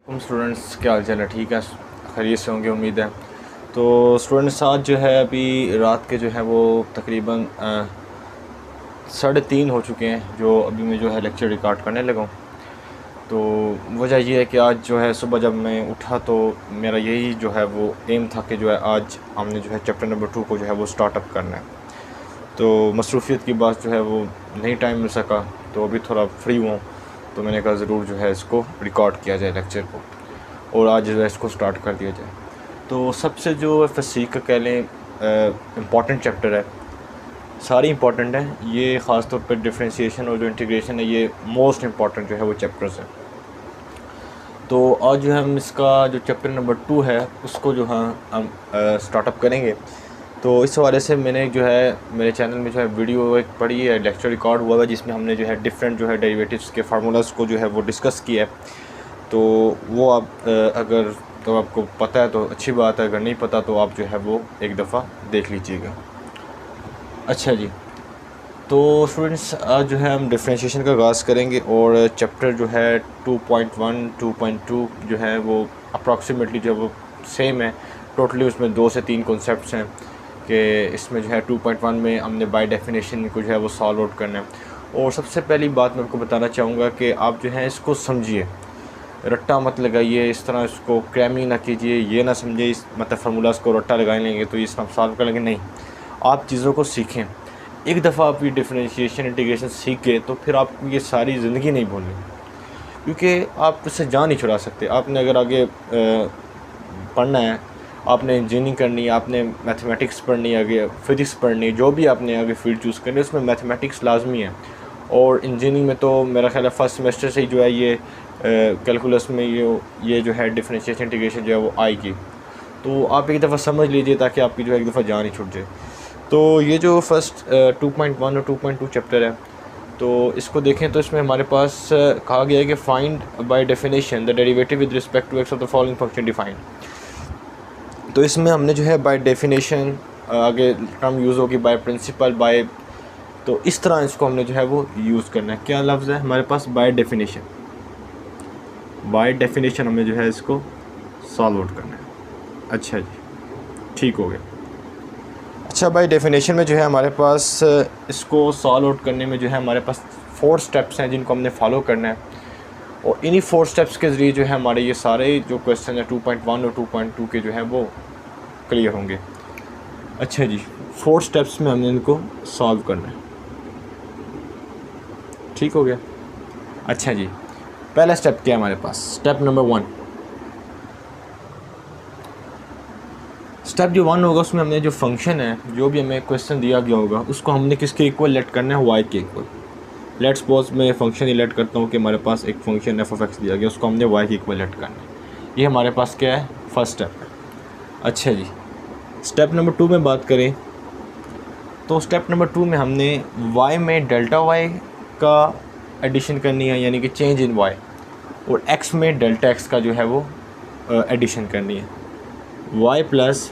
तुम स्टूडेंट्स क्या हाल चाल है? ठीक है, खैरियत से होंगे उम्मीद है। तो स्टूडेंट्स आज जो है अभी रात के जो है वो तकरीबन 3:30 हो चुके हैं जो अभी मैं जो है लेक्चर रिकॉर्ड करने लगा हूँ। तो वजह ये है कि आज जो है सुबह जब मैं उठा तो मेरा यही जो है वो एम था कि जो है आज हमने जो है चैप्टर नंबर 2 को जो है वो स्टार्टअप करना है। तो मसरूफियत की बात जो है वो नहीं टाइम मिल सका, तो अभी थोड़ा फ्री हुआ, तो मैंने कहा ज़रूर जो है इसको रिकॉर्ड किया जाए लेक्चर को और आज जो है इसको स्टार्ट कर दिया जाए। तो सबसे जो फ़िज़िक्स का कह लें इम्पॉर्टेंट चैप्टर है, सारी इम्पॉर्टेंट है, ये ख़ास तौर पर डिफरेंशिएशन और जो इंटीग्रेशन है ये मोस्ट इम्पॉर्टेंट जो है वो चैप्टर्स हैं। तो आज जो है हम इसका जो चैप्टर नंबर 2 है उसको जो है हम स्टार्टअप करेंगे। तो इस हवाले से मैंने जो है मेरे चैनल में जो है वीडियो एक पढ़ी है, लेक्चर रिकॉर्ड हुआ है जिसमें हमने जो है डिफरेंट जो है डेरिवेटिव्स के फार्मूलाज़ को जो है वो डिस्कस किया है। तो वो आप अगर तो आपको पता है तो अच्छी बात है, अगर नहीं पता तो आप जो है वो एक दफ़ा देख लीजिएगा। अच्छा जी, तो स्टूडेंट्स आज जो है हम डिफरेंशिएशन का आगाज़ करेंगे और चैप्टर जो है 2.1 2.2 जो है वो अप्रॉक्सीमेटली जो है वो सेम है। टोटली उसमें 2 से 3 कॉन्सेप्ट्स हैं कि इसमें जो है 2.1 में हमने बाय डेफिनेशन को जो है वो सॉल्व आउट करना है। और सबसे पहली बात मैं आपको बताना चाहूँगा कि आप जो है इसको समझिए, रट्टा मत लगाइए, इस तरह इसको क्रैमिंग ना कीजिए, ये ना समझिए इस मतलब फार्मूलाज़ को रट्टा लगा लेंगे तो इसमें सॉल्व कर लेंगे। नहीं, आप चीज़ों को सीखें। एक दफ़ा आप ये डिफरेंशिएशन इंटीग्रेशन सीख गए तो फिर आपको ये सारी ज़िंदगी नहीं भूलनी, क्योंकि आप इससे जान नहीं छुड़ा सकते। आपने अगर आगे पढ़ना है, आपने इंजीनियरिंग करनी है, आपने मैथमेटिक्स पढ़नी है, आगे फ़िज़िक्स पढ़नी है, जो भी आपने आगे फील्ड चूज़ करनी है उसमें मैथमेटिक्स लाजमी है। और इंजीनियरिंग में तो मेरा ख्याल है फर्स्ट सेमेस्टर से ही जो है ये कैलकुलस में ये जो है डिफरेंशिएशन इंटीग्रेशन जो है वो आएगी। तो आप एक दफ़ा समझ लीजिए ताकि आपकी जो है एक दफ़ा जान ही छूट जाए। तो ये जो फर्स्ट 2.1 और 2.2 चैप्टर है तो इसको देखें तो इसमें हमारे पास कहा गया है कि find by definition the derivative with respect to x of the following function defined. तो इसमें हमने जो है बाय डेफिनेशन आगे टर्म यूज़ होगी बाय प्रिंसिपल बाय, तो इस तरह इसको हमने जो है वो यूज़ करना है। क्या लफ्ज़ है हमारे पास? By definition. बाय डेफिनेशन हमें जो है इसको सॉल्व आउट करना है। अच्छा जी, ठीक हो गया। अच्छा, बाय डेफिनेशन में जो है हमारे पास इसको सॉल्व आउट करने में जो है हमारे पास 4 स्टेप्स हैं जिनको हमने फॉलो करना है और इन्हीं 4 स्टेप्स के ज़रिए जो है हमारे ये सारे जो क्वेश्चन है 2.1 और 2.2 के जो है वो क्लियर होंगे। अच्छा जी, 4 स्टेप्स में हमने इनको सॉल्व करना है। ठीक हो गया। अच्छा जी, पहला स्टेप क्या है हमारे पास? Step number 1। स्टेप जो 1 होगा उसमें हमने जो फंक्शन है, जो भी हमें क्वेश्चन दिया गया होगा उसको हमने किसके इक्वल लेट करना है? y के इक्वल। लेट्स सपोज मैं फंक्शन लेट करता हूँ कि हमारे पास एक फंक्शन f(x) दिया गया, उसको हमने y के इक्वल लेट करना है। ये हमारे पास क्या है? फर्स्ट स्टेप है। अच्छा जी, स्टेप नंबर 2 में बात करें तो स्टेप नंबर 2 में हमने y में डेल्टा y का एडिशन करनी है, यानी कि चेंज इन y, और x में डेल्टा x का जो है वो एडिशन करनी है। y plus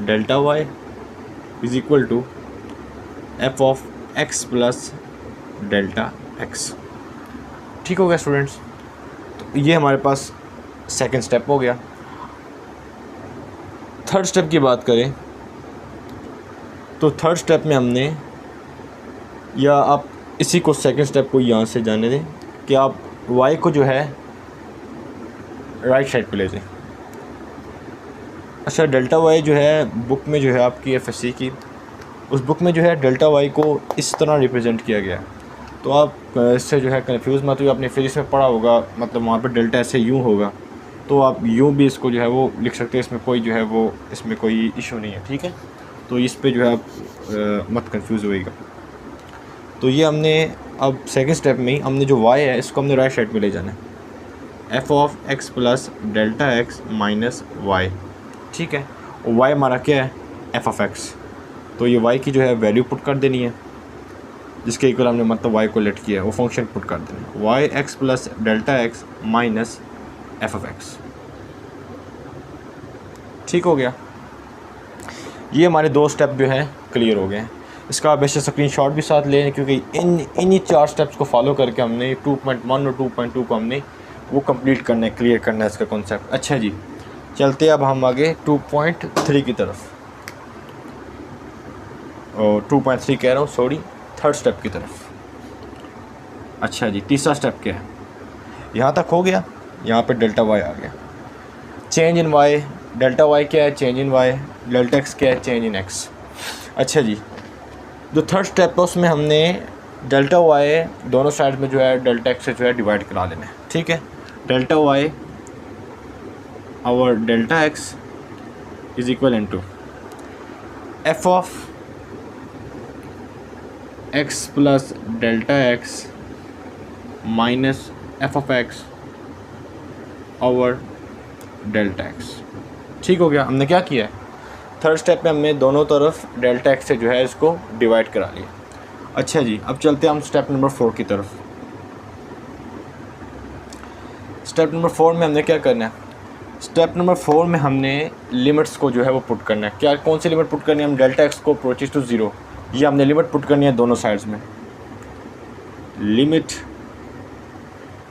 delta y is equal to f of x plus delta x। ठीक हो गया स्टूडेंट्स? तो ये हमारे पास सेकंड स्टेप हो गया। थर्ड स्टेप की बात करें तो थर्ड स्टेप में हमने, या आप इसी को सेकंड स्टेप को यहाँ से जाने दें कि आप y को जो है राइट साइड पे ले जाएं। अच्छा, डेल्टा y जो है बुक में जो है आपकी एफएससी की, उस बुक में जो है डेल्टा y को इस तरह रिप्रेजेंट किया गया है। तो आप इससे जो है कंफ्यूज मत हुई, आपने फिजिक्स में पढ़ा होगा, मतलब वहाँ पर डेल्टा ऐसे यूँ होगा, तो आप यूँ भी इसको जो है वो लिख सकते हैं, इसमें कोई जो है वो इसमें कोई इशू नहीं है। ठीक है, तो इस पे जो है आप मत कंफ्यूज होइएगा। तो ये हमने अब सेकंड स्टेप में ही हमने जो y है इसको हमने राइट साइड में ले जाना है, f of x plus delta x minus y. ठीक है, और y हमारा क्या है? F of x। तो ये y की जो है वैल्यू पुट कर देनी है, जिसके इक्वल हमने मतलब y को लेट किया है, वो फंक्शन पुट कर देना है, y x plus delta x minus f of x। ठीक हो गया। ये हमारे 2 स्टेप जो हैं क्लियर हो गए हैं। इसका आप वैसे स्क्रीनशॉट भी साथ लें, क्योंकि इन्हीं 4 स्टेप्स को फॉलो करके हमने 2.1 और 2.2 को हमने वो कंप्लीट करना है, क्लियर करना है इसका कॉन्सेप्ट। अच्छा जी, चलते अब हम आगे 2.3 की तरफ, और 2.3 कह रहा हूँ, सॉरी, थर्ड स्टेप की तरफ। अच्छा जी, तीसरा स्टेप क्या है? यहाँ तक हो गया, यहाँ पे डेल्टा वाई आ गया, change in y. Delta y क्या है? Change in y. Delta x क्या है? Change in x. अच्छा जी, जो थर्ड स्टेप है उसमें हमने डेल्टा वाई दोनों साइड में जो है डेल्टा एक्स से जो है डिवाइड करा लेना है, ठीक है। डेल्टा वाई और delta x is equal in to f of x plus delta x minus f of x over delta x. ठीक हो गया। हमने क्या किया है, थर्ड स्टेप में हमने दोनों तरफ डेल्टा एक्स से जो है इसको डिवाइड करा लिया। अच्छा जी, अब चलते हैं हम स्टेप नंबर 4 की तरफ। स्टेप नंबर 4 में हमने क्या करना है? स्टेप नंबर 4 में हमने लिमिट्स को जो है वो पुट करना है। क्या, कौन सी लिमिट पुट करनी है? हम डेल्टा एक्स को अप्रोचेस टू 0, ये हमने लिमिट पुट करनी है दोनों साइड्स में। Limit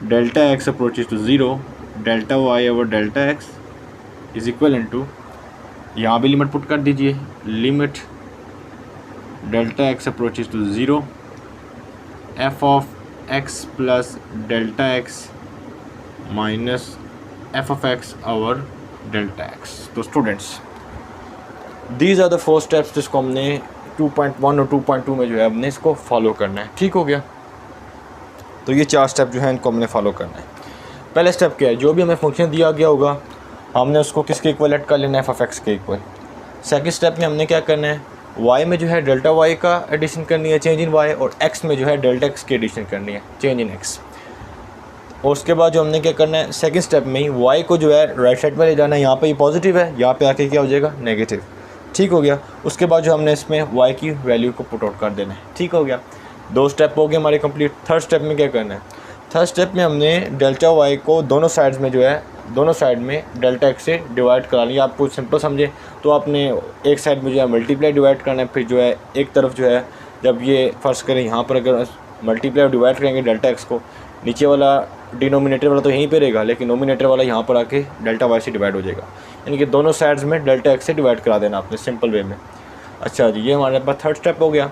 delta x approaches to 0, delta y over delta x is equal in to, यहाँ भी लिमिट पुट कर दीजिए, limit delta x approaches to 0 f of x plus delta x minus f of x over delta x. तो students, these are the 4 steps जिसको हमने 2.1 और 2.2 में जो है हमने इसको फॉलो करना है। ठीक हो गया। तो ये 4 स्टेप जो है इनको हमने फॉलो करना है। पहले स्टेप क्या है? जो भी हमें फंक्शन दिया गया होगा हमने उसको किसके इक्वल ऐड कर लेना है? एफ ऑफ एक्स के इक्वल। सेकंड स्टेप में हमने क्या करना है? वाई में जो है डेल्टा वाई का एडिशन करनी है, चेंज इन वाई, और एक्स में जो है डेल्टा एक्स की एडिशन करनी है, चेंज इन एक्स। और उसके बाद जो हमने क्या करना है, सेकंड स्टेप में ही वाई को जो है राइट साइड पर ले जाना है। यहाँ पे ये पॉजिटिव है, यहाँ पे आके क्या हो जाएगा? नेगेटिव। ठीक हो गया। उसके बाद जो हमने इसमें वाई की वैल्यू को पुट आउट कर देना है। ठीक हो गया। 2 स्टेप हो गए हमारे कंप्लीट। थर्ड स्टेप में क्या करना है? थर्ड स्टेप में हमने डेल्टा वाई को दोनों साइड्स में जो है, दोनों साइड में डेल्टा एक्स से डिवाइड करा लिया। आपको सिंपल समझे तो आपने एक साइड में जो है मल्टीप्लाई डिवाइड करना है, फिर जो है एक तरफ जो है, जब ये फर्स्ट करें यहाँ पर अगर मल्टीप्लाई डिवाइड करेंगे डेल्टा एक्स को, नीचे वाला डिनोमिनेटर वाला तो यहीं पे रहेगा, लेकिन नोमिनेटर वाला यहाँ पर आके डेल्टा वाई से डिवाइड हो जाएगा। यानी कि दोनों साइड्स में डेल्टा एक्स से डिवाइड करा देना आपने सिंपल वे में। अच्छा जी, ये हमारे पास थर्ड स्टेप हो गया।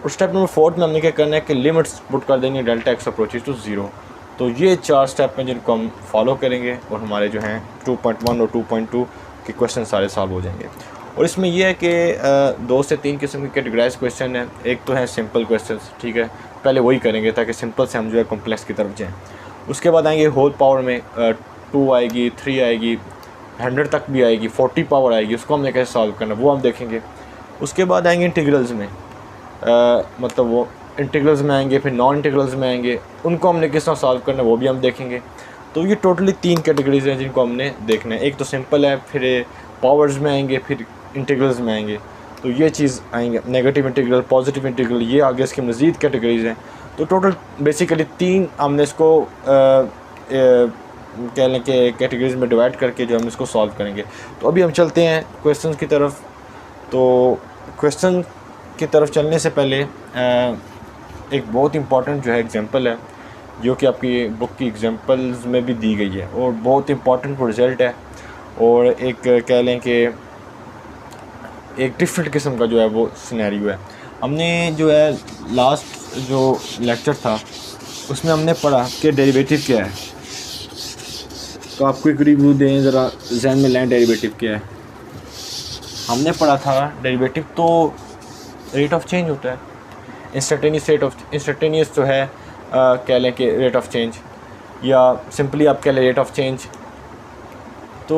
और स्टेप नंबर 4 में हमने क्या करना है कि लिमिट्स पुट कर देंगे डेल्टा एक्स अप्रोचेस टू 0। तो ये 4 स्टेप हैं जिनको हम फॉलो करेंगे और हमारे जो हैं 2.1 और 2.2 के क्वेश्चन सारे सॉल्व हो जाएंगे। और इसमें यह है कि 2 से 3 किस्म के कैटेगराइज क्वेश्चन हैं। एक तो है सिंपल क्वेश्चन, ठीक है, पहले वही करेंगे ताकि सिंपल से हम जो है कॉम्प्लेक्स की तरफ जाएँ। उसके बाद आएंगे होल पावर में 2 आएगी, 3 आएगी, 100 तक भी आएगी, 40 पावर आएगी, उसको हमने कैसे सॉल्व करना वो हम देखेंगे। उसके बाद आएंगे इंटीग्रल्स में, मतलब वो इंटीग्रल्स में आएंगे, फिर नॉन इंटीग्रल्स में आएंगे, उनको हमने किस तरह सॉल्व करना है वो भी हम देखेंगे। तो ये टोटली 3 कैटेगरीज हैं जिनको हमने देखना है। एक तो सिंपल है, फिर पावर्स में आएंगे, फिर इंटीग्रल्स में आएंगे। तो ये चीज़ आएंगे, नेगेटिव इंटीग्रल, पॉजिटिव इंटीग्रल, ये आगे इसकी मज़ीद कैटेगरीज हैं। तो टोटल बेसिकली 3 हमने इसको कह लें कि कैटेगरीज में डिवाइड करके जो हम इसको सॉल्व करेंगे। तो अभी हम चलते हैं क्वेश्चन की तरफ। तो क्वेश्चन की तरफ चलने से पहले एक बहुत इंपॉर्टेंट जो है एग्जांपल है, जो कि आपकी बुक की एग्जांपल्स में भी दी गई है और बहुत इंपॉर्टेंट रिज़ल्ट है, और एक कह लें कि एक डिफरेंट किस्म का जो है वो सिनेरियो है। हमने जो है लास्ट जो लेक्चर था उसमें हमने पढ़ा कि डेरिवेटिव क्या है। तो आपको एक रिव्यू दें ज़रा, जहन में लाएं डेरिवेटिव क्या है। हमने पढ़ा था डेरिवेटिव तो रेट ऑफ चेंज होता है, इंस्टेंटेनियस जो है कह लें कि रेट ऑफ चेंज, या सिंपली आप कह लें रेट ऑफ चेंज। तो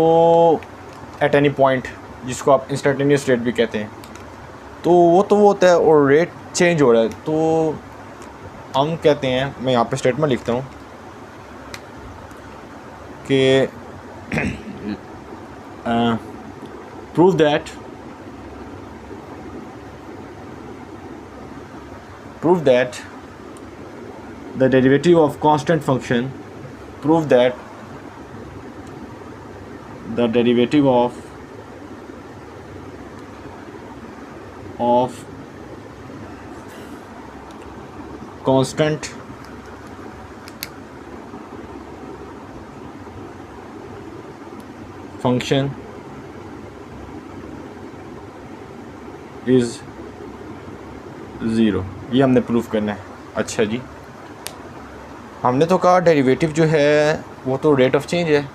एट एनी पॉइंट, जिसको आप इंस्टेंटेनियस रेट भी कहते हैं, तो वो होता है, और रेट चेंज हो रहा है। तो हम कहते हैं, मैं यहाँ पे स्टेटमेंट लिखता हूँ कि prove that the derivative of constant function, prove that the derivative of constant function is zero, ये हमने प्रूव करना है। अच्छा जी, हमने तो कहा डेरिवेटिव जो है वो तो रेट ऑफ चेंज है,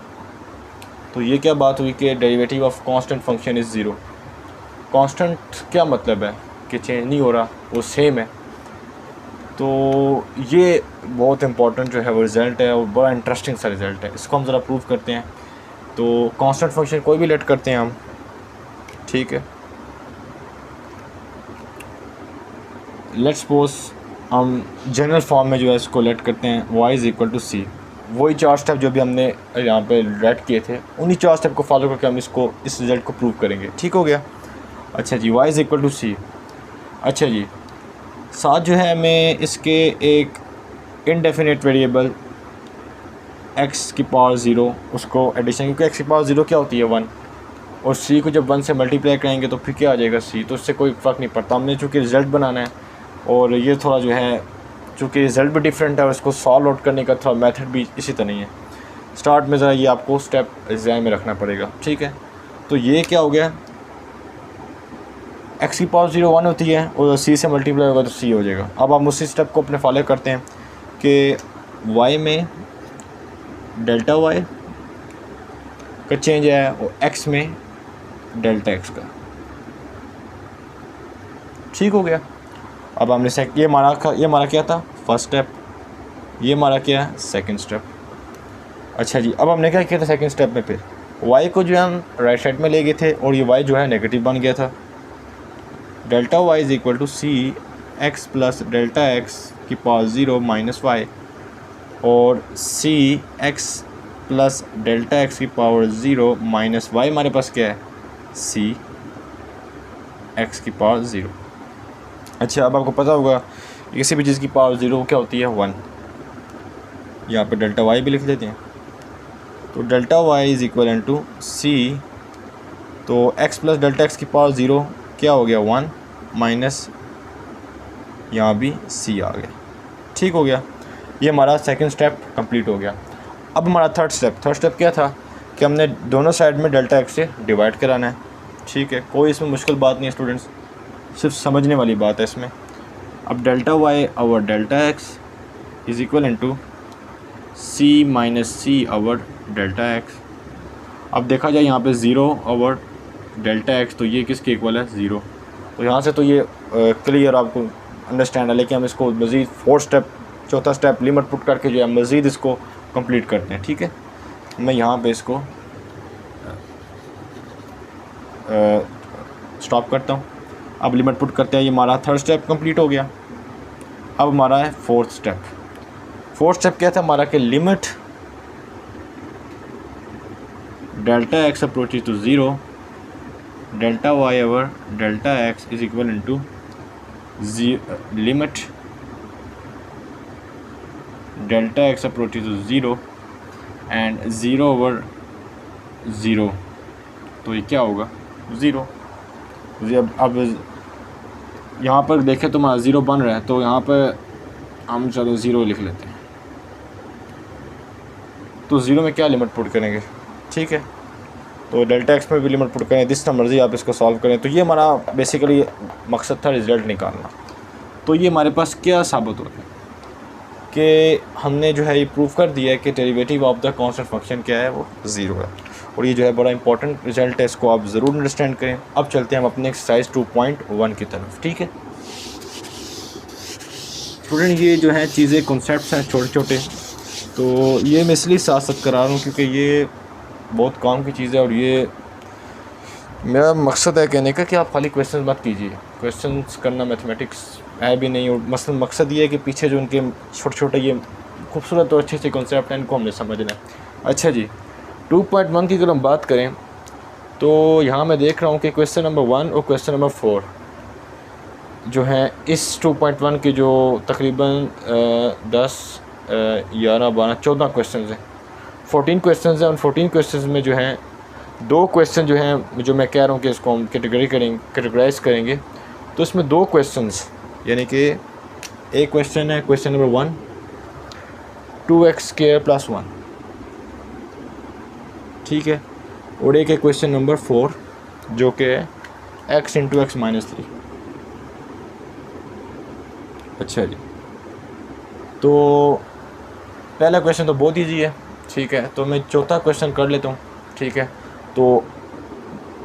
तो ये क्या बात हुई कि derivative of constant function is zero. Constant क्या मतलब है कि चेंज नहीं हो रहा, वो सेम है। तो ये बहुत इंपॉर्टेंट जो है वो रिज़ल्ट है और बड़ा इंटरेस्टिंग सा रिज़ल्ट है, इसको हम ज़रा प्रूव करते हैं। तो कांस्टेंट फंक्शन कोई भी लेट करते हैं हम, ठीक है। लेट्स सपोज हम जनरल फॉर्म में जो है इसको लेट करते हैं y इज़ इक्वल टू सी। वही 4 स्टेप जो भी हमने यहाँ पे लेट किए थे, उन्हीं 4 स्टेप को फॉलो करके हम इस रिज़ल्ट को प्रूव करेंगे। ठीक हो गया। अच्छा जी, y इज़ इक्वल टू सी। अच्छा जी, साथ जो है हमें इसके एक इनडेफिनेट वेरिएबल x की पावर 0 उसको एडिशन, क्योंकि x की पावर 0 क्या होती है 1, और c को जब 1 से मल्टीप्लाई करेंगे तो फिर क्या आ जाएगा c, तो उससे कोई फ़र्क नहीं पड़ता। हमने चूँकि रिज़ल्ट बनाना है और ये थोड़ा जो है चूँकि रिज़ल्ट भी डिफरेंट है और इसको सॉल्व आउट करने का थोड़ा मेथड भी इसी तरह ही है। स्टार्ट में ज़रा ये आपको स्टेप ध्यान में रखना पड़ेगा, ठीक है। तो ये क्या हो गया, x की पावर 0 1 होती है और c से मल्टीप्लाई होगा तो c हो जाएगा। अब हम उसी स्टेप को अपने फॉलो करते हैं कि y में डेल्टा y का चेंज है और x में डेल्टा x का, ठीक हो गया। अब हमने ये हमारा क्या था फर्स्ट स्टेप, ये हमारा क्या है सेकंड स्टेप। अच्छा जी, अब हमने क्या किया था सेकंड स्टेप में, फिर y को जो है हम राइट साइड में ले गए थे और ये y जो है नेगेटिव बन गया था। Delta y is equal to c x plus delta x की पावर 0 माइनस y, और c x plus delta x की पावर 0 माइनस y हमारे पास क्या है सी एक्स की पावर 0। अच्छा, अब आपको पता होगा किसी भी चीज़ की पावर 0 क्या होती है 1, यहाँ पे डेल्टा y भी लिख देते हैं। तो delta y is equal to c, तो x प्लस डेल्टा x की पावर 0 क्या हो गया 1 माइनस यहाँ भी c आ गया, ठीक हो गया। ये हमारा सेकंड स्टेप कंप्लीट हो गया। अब हमारा थर्ड स्टेप क्या था कि हमने दोनों साइड में डेल्टा x से डिवाइड कराना है, ठीक है। कोई इसमें मुश्किल बात नहीं है स्टूडेंट्स, सिर्फ समझने वाली बात है इसमें। अब delta y over delta x is equal to c minus c over delta x। अब देखा जाए यहाँ पे 0 ओवर डेल्टा x, तो ये किसके इक्वल है 0। तो यहाँ से तो ये क्लियर आपको अंडरस्टैंड है, लेकिन हम इसको मज़ीद चौथा स्टेप लिमिट पुट करके जो है मज़ीद इसको कंप्लीट करते हैं, ठीक है। मैं यहाँ पे इसको स्टॉप करता हूँ। अब लिमिट पुट करते हैं, ये हमारा थर्ड स्टेप कंप्लीट हो गया। अब हमारा है फोर्थ स्टेप क्या था हमारा कि limit delta x approaches to 0, delta y over delta x is equal to limit delta x approaches to 0 and 0 over 0, तो ये क्या होगा 0। अब यहाँ पर देखें तो हमारा 0 बन रहा है, तो यहाँ पर हम चलो 0 लिख लेते हैं। तो 0 में क्या लिमिट पुट करेंगे, ठीक है। तो डेल्टा x में भी लिमिट पुट करें, जिस मर्ज़ी आप इसको सॉल्व करें। तो ये हमारा बेसिकली मकसद था रिज़ल्ट निकालना। तो ये हमारे पास क्या साबित होता है कि हमने जो है ये प्रूव कर दिया है कि derivative of the constant function क्या है वो 0 है, और ये जो है बड़ा इंपॉर्टेंट रिज़ल्ट है, इसको आप ज़रूर अंडरस्टैंड करें। अब चलते हैं हम अपने एक्सरसाइज 2.1 की तरफ, ठीक है स्टूडेंट। ये जो है चीज़ें कॉन्सेप्ट्स हैं छोटे छोटे, तो ये मैं इसलिए साथ साथ करा रहा हूँ क्योंकि ये बहुत काम की चीज़ है, और ये मेरा मकसद है कहने का कि आप खाली क्वेश्चन मत कीजिए। क्वेश्चंस करना मैथमेटिक्स है भी नहीं, और मकसद ये है कि पीछे जो उनके छोटे छोटे ये खूबसूरत और अच्छे अच्छे कॉन्सेप्ट हैं, इनको हमने समझना है। अच्छा जी, 2.1 की अगर हम बात करें तो यहाँ मैं देख रहा हूँ कि क्वेश्चन नंबर 1 और क्वेश्चन नंबर 4 जो हैं इस 2.1 के जो तकरीबन 10, 11, 12, 14 क्वेश्चन हैं, 14 क्वेश्चन हैं। उन 14 क्वेश्चन में जो हैं 2 क्वेश्चन जो हैं जो मैं कह रहा हूँ कि इसको हम कैटेगराइज करेंगे। तो इसमें 2 क्वेश्चंस यानी कि एक क्वेश्चन है क्वेश्चन नंबर 1 2x² + 1, ठीक है, और एक है क्वेश्चन नंबर 4 जो कि है x इंटू एक्स माइनस 3। अच्छा जी, तो पहला क्वेश्चन तो बहुत ईजी है, ठीक है। तो मैं चौथा क्वेश्चन कर लेता हूँ, ठीक है। तो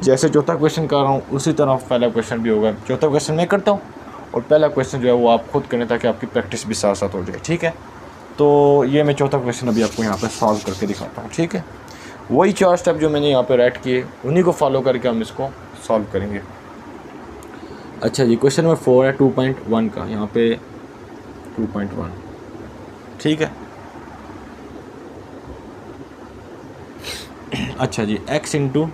जैसे चौथा क्वेश्चन कर रहा हूँ उसी तरह पहला क्वेश्चन भी होगा। चौथा क्वेश्चन मैं करता हूँ और पहला क्वेश्चन जो है वो आप खुद करें ताकि आपकी प्रैक्टिस भी साथ साथ हो जाए, ठीक है। तो ये मैं चौथा क्वेश्चन अभी आपको यहाँ पे सॉल्व करके दिखाता हूँ, ठीक है। वही 4 स्टेप जो मैंने यहाँ पे राइट किए उन्हीं को फॉलो करके हम इसको सॉल्व करेंगे। अच्छा जी, क्वेश्चन नंबर 4 है 2.1 का, यहाँ पे 2.1, ठीक है। अच्छा जी, x इंटू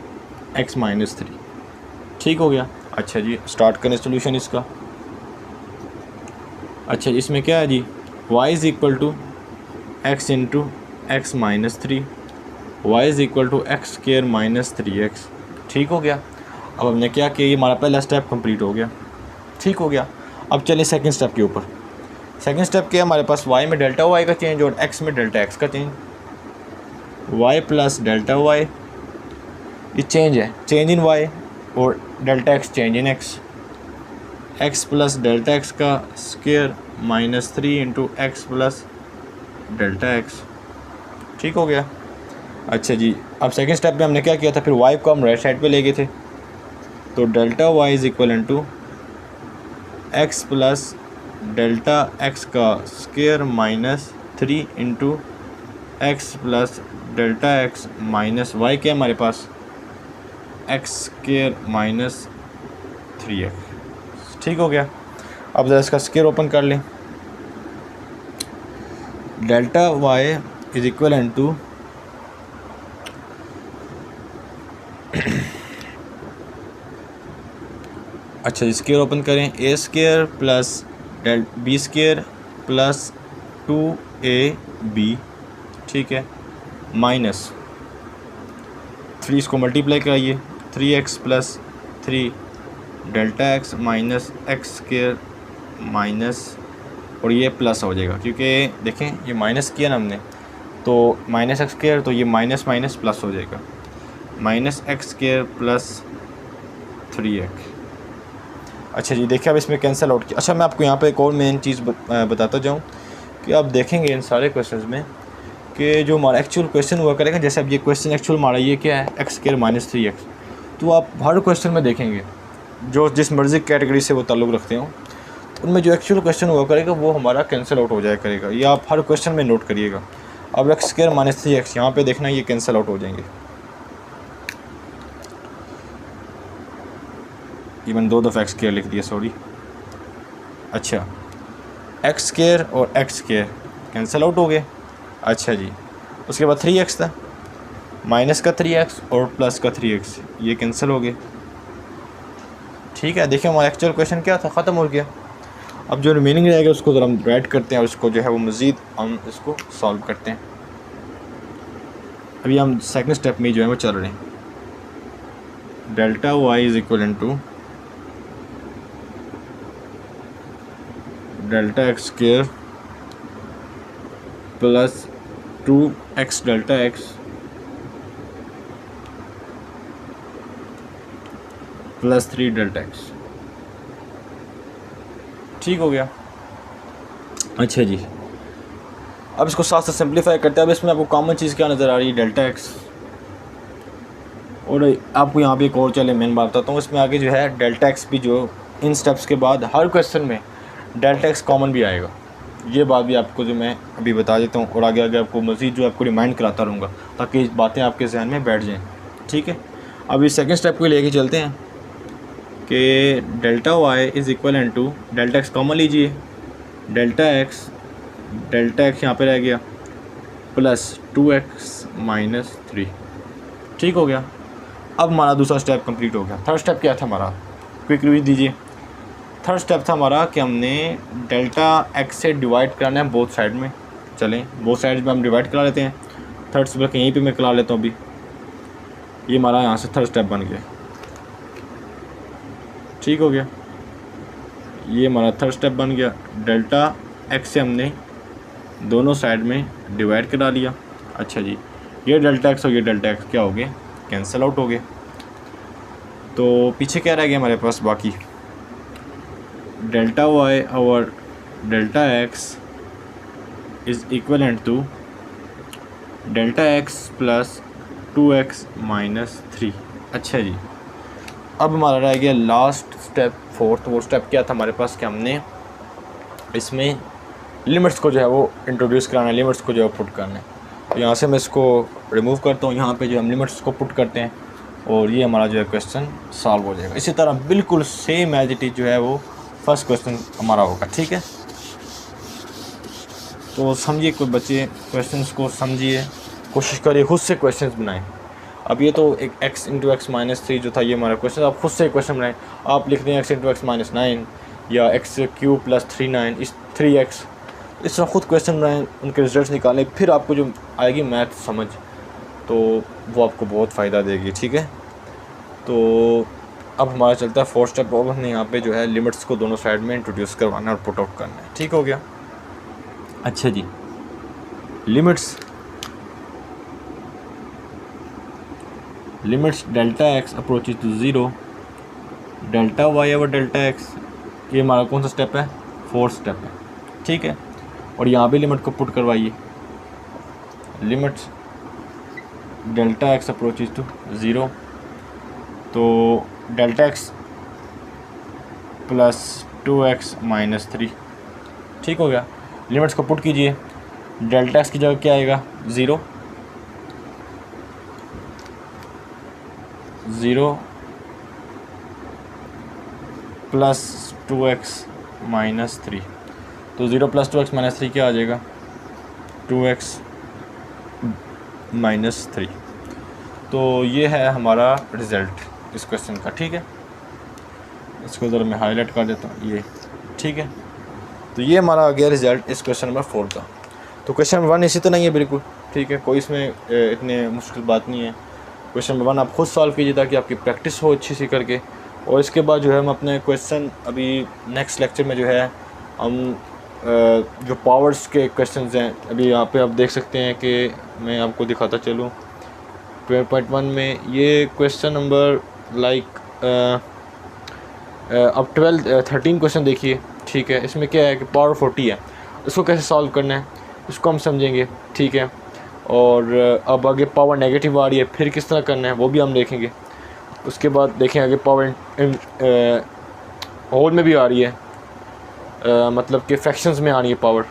एक्स माइनस 3, ठीक हो गया। अच्छा जी, स्टार्ट करें सोल्यूशन इसका। अच्छा जी, इसमें क्या है जी, y is equal to x into x minus 3, y is equal to x square minus 3x, ठीक हो गया। अब हमने क्या किया, ये हमारा पहला स्टेप कंप्लीट हो गया, ठीक हो गया। अब चलिए सेकंड स्टेप के ऊपर। सेकंड स्टेप क्या है, हमारे पास y में डेल्टा y का चेंज और x में डेल्टा x का change. y plus delta y ये चेंज है, चेंज इन y, और delta x change in x। x plus delta x का square minus 3 into x plus delta x, ठीक हो गया। अच्छा जी, अब सेकंड स्टेप में हमने क्या किया था, फिर y को हम राइट साइड पे ले गए थे, तो delta y is equal to x plus delta x का square minus 3 into x plus delta x minus y क्या है हमारे पास, एक्स स्क्वायर माइनस 3x, ठीक हो गया। अब ज़रा इसका स्क्वायर ओपन कर लें। Delta y is equal to अच्छा, स्क्वायर ओपन करें, a square plus b square plus 2ab, ठीक है, माइनस 3, इसको मल्टीप्लाई कराइए, 3x plus 3 delta x minus x square minus, और ये प्लस हो जाएगा क्योंकि देखें ये माइनस किया ना हमने, तो माइनस एक्स स्क्वायर, तो ये माइनस माइनस प्लस हो जाएगा, minus x square plus 3x। अच्छा जी, देखिए अब इसमें कैंसिल आउट किया। अच्छा, मैं आपको यहाँ पे एक और मेन चीज़ बताता जाऊँ कि आप देखेंगे इन सारे क्वेश्चंस में कि जो हमारा एक्चुअल क्वेश्चन हुआ करेगा, जैसे अब ये क्वेश्चन एक्चुअल हमारा ये क्या है, एक्स स्क्वायर माइनस 3x, तो आप हर क्वेश्चन में देखेंगे जो जिस मर्ज़ी कैटेगरी से वो ताल्लुक़ रखते हो, उनमें जो एक्चुअल क्वेश्चन हुआ करेगा वो हमारा कैंसिल आउट हो जाया करेगा। ये आप हर क्वेश्चन में नोट करिएगा। अब एक्स स्क्वायर माइनस 3x यहाँ पर देखना, ये कैंसिल आउट हो जाएंगे, इवन 2 दफ़ा एक्स स्क्वायर लिख दिया, सॉरी। अच्छा, एक्स स्क्वायर और एक्स स्क्वायर कैंसिल आउट हो गए। अच्छा जी, उसके बाद 3x था, माइनस का 3x और प्लस का 3x, ये कैंसिल हो गए, ठीक है। देखिए हमारा एक्चुअल क्वेश्चन क्या था, ख़त्म हो गया। अब जो रिमेनिंग रहेगा उसको ज़रा हम राइट करते हैं और उसको जो है वो मज़ीद हम इसको सॉल्व करते हैं। अभी हम सेकंड स्टेप में जो है वो चल रहे हैं। Delta y is equal to delta x square plus 2x delta x plus 3 delta x, ठीक हो गया। अच्छा जी, अब इसको साथ साथ सिंप्लीफाई करते हैं। अब इसमें आपको कॉमन चीज़ क्या नज़र आ रही है, डेल्टा x, और आपको यहाँ पे एक और चले मेन बात बताता हूँ, इसमें आगे जो है डेल्टा x भी जो इन स्टेप्स के बाद हर क्वेश्चन में डेल्टा x कॉमन भी आएगा। ये बात भी आपको जो मैं अभी बता देता हूँ और आगे आगे आपको मज़ीद जो आपको रिमाइंड कराता रहूँगा ताकि इस बातें आपके जहन में बैठ जाएँ, ठीक है। अभी सेकंड स्टेप को लेके चलते हैं कि delta y is equal to delta x common लीजिए, डेल्टा x यहाँ पे रह गया प्लस 2x माइनस 3, ठीक हो गया। अब हमारा दूसरा स्टेप कंप्लीट हो गया। थर्ड स्टेप क्या था हमारा, क्विक रिव्यू दीजिए। थर्ड स्टेप था हमारा कि हमने डेल्टा x से डिवाइड कराना है बोथ साइड में। चलें बोथ साइड में हम डिवाइड करा लेते हैं। थर्ड स्टेप यहीं पे मैं करा लेता हूँ। अभी ये हमारा यहाँ से थर्ड स्टेप बन गया, ठीक हो गया। ये हमारा थर्ड स्टेप बन गया। डेल्टा x से हमने दोनों साइड में डिवाइड करा लिया। अच्छा जी, ये डेल्टा x और ये डेल्टा x क्या हो गए, कैंसिल आउट हो गए। तो पीछे क्या रह गया हमारे पास बाकी, डेल्टा वाई और delta x is equivalent to delta x plus 2x minus 3। अच्छा जी, अब हमारा रह गया लास्ट स्टेप, फोर्थ। वो स्टेप क्या था हमारे पास कि हमने इसमें लिमिट्स को जो है वो इंट्रोड्यूस कराना है, लिमिट्स को जो है पुट करना है। तो यहाँ से मैं इसको रिमूव करता हूँ, यहाँ पे जो हम लिमिट्स को पुट करते हैं और ये हमारा जो है क्वेश्चन सॉल्व हो जाएगा। इसी तरह बिल्कुल सेम एज इट इज़ जो है वो फर्स्ट क्वेश्चन हमारा होगा। ठीक है, तो समझिए कोई बच्चे क्वेश्चंस को समझिए, कोशिश करिए खुद से क्वेश्चंस बनाएं। अब ये तो एक x इंटू एक्स माइनस 3 जो था ये हमारा क्वेश्चन, आप खुद से क्वेश्चन बनाएं। आप लिख दें x इंटू एक्स माइनस 9 या एक्स क्यूब प्लस 3 इस 3x, इस तरह खुद क्वेश्चन बनाएं, उनके रिजल्ट्स निकालें, फिर आपको जो आएगी मैथ समझ तो वो आपको बहुत फ़ायदा देगी। ठीक है, तो अब हमारा चलता है फोर्थ स्टेप। अब हमने यहाँ पे जो है लिमिट्स को दोनों साइड में इंट्रोड्यूस करवाना और पुट आउट करना है। ठीक हो गया। अच्छा जी, limits delta x approaches to 0, delta y और डेल्टा एक्स, ये हमारा कौन सा स्टेप है, फोर्थ स्टेप है। ठीक है, और यहाँ भी लिमिट को पुट करवाइए, limits delta x approaches to 0, तो delta x plus 2x minus 3। ठीक हो गया, लिमिट्स को पुट कीजिए, डेल्टा एक्स की जगह क्या आएगा, 0 प्लस 2x माइनस 3, तो 0 प्लस 2x माइनस 3 क्या आ जाएगा, 2x माइनस 3। तो ये है हमारा रिज़ल्ट इस क्वेश्चन का। ठीक है, इसको ज़रा मैं हाईलाइट कर देता हूँ ये। ठीक है, तो ये हमारा आ गया रिज़ल्ट इस क्वेश्चन नंबर 4 का। तो क्वेश्चन 1 इसी तरह ही है बिल्कुल। ठीक है, कोई इसमें इतने मुश्किल बात नहीं है। क्वेश्चन नंबर 1 आप खुद सॉल्व कीजिए ताकि आपकी प्रैक्टिस हो अच्छी सी करके, और इसके बाद जो है हम अपने क्वेश्चन अभी नेक्स्ट लेक्चर में जो है हम जो पावर्स के क्वेश्चंस हैं, अभी यहाँ पे आप देख सकते हैं कि मैं आपको दिखाता चलूँ 12.1 में ये क्वेश्चन नंबर लाइक अब 13 क्वेश्चन देखिए। ठीक है, इसमें क्या है कि पावर 40 है, इसको कैसे सॉल्व करना है इसको हम समझेंगे। ठीक है, और अब आगे पावर नेगेटिव आ रही है, फिर किस तरह करना है वो भी हम देखेंगे। उसके बाद देखें आगे पावर होल में भी आ रही है, मतलब कि फ्रैक्शंस में आ रही है पावर,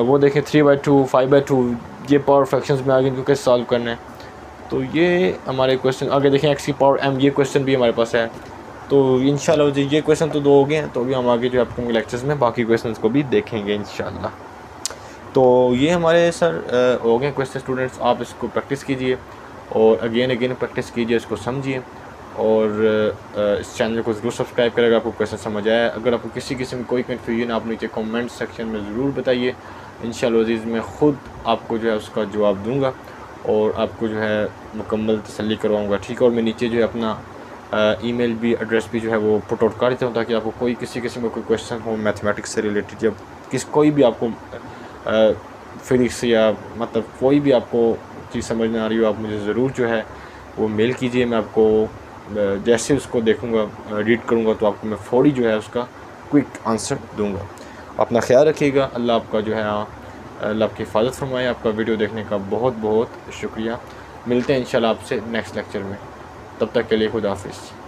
वो देखें 3/2 5/2, ये पावर फ्रैक्शंस में आ गई, इनको कैसे सॉल्व करना है। तो ये हमारे क्वेश्चन आगे देखें, x की पावर m, ये क्वेश्चन भी हमारे पास है। तो इंशाल्लाह जी ये क्वेश्चन तो 2 हो गए हैं, तो अभी हम आगे जो अपकमिंग लेक्चर्स में बाकी क्वेश्चंस को भी देखेंगे इंशाल्लाह। तो ये हमारे सर हो गए क्वेश्चन। स्टूडेंट्स आप इसको प्रैक्टिस कीजिए और अगेन प्रैक्टिस कीजिए, इसको समझिए, और इस चैनल को ज़रूर सब्सक्राइब करेगा आपको क्वेश्चन समझ आया। अगर आपको किसी किस्म की कोई कन्फ्यूजन आप नीचे कमेंट सेक्शन में ज़रूर बताइए, इंशाल्लाह अज़ीज़ मैं ख़ुद आपको जो है उसका जवाब दूँगा और आपको जो है मुकम्मल तसल्ली करवाऊँगा। ठीक है, और मैं नीचे जो है अपना ईमेल भी एड्रेस भी जो है वो पुट आउट कर देता हूँ ताकि आपको कोई किसी किस्म का कोई क्वेश्चन हो मैथमेटिक्स से रिलेटेड, जब कोई भी आपको फिजिक्स या मतलब कोई भी आपको चीज़ समझ में आ रही हो, आप मुझे ज़रूर जो है वो मेल कीजिए। मैं आपको जैसे उसको देखूँगा रीड करूँगा तो आपको मैं फौरी जो है उसका क्विक आंसर दूँगा। अपना ख्याल रखिएगा, अल्लाह आपका जो है अल्लाह आपकी हिफाजत फरमाए। आपका वीडियो देखने का बहुत बहुत शुक्रिया। मिलते हैं इंशाल्लाह आपसे नेक्स्ट लेक्चर में, तब तक के लिए खुदा हाफिज़।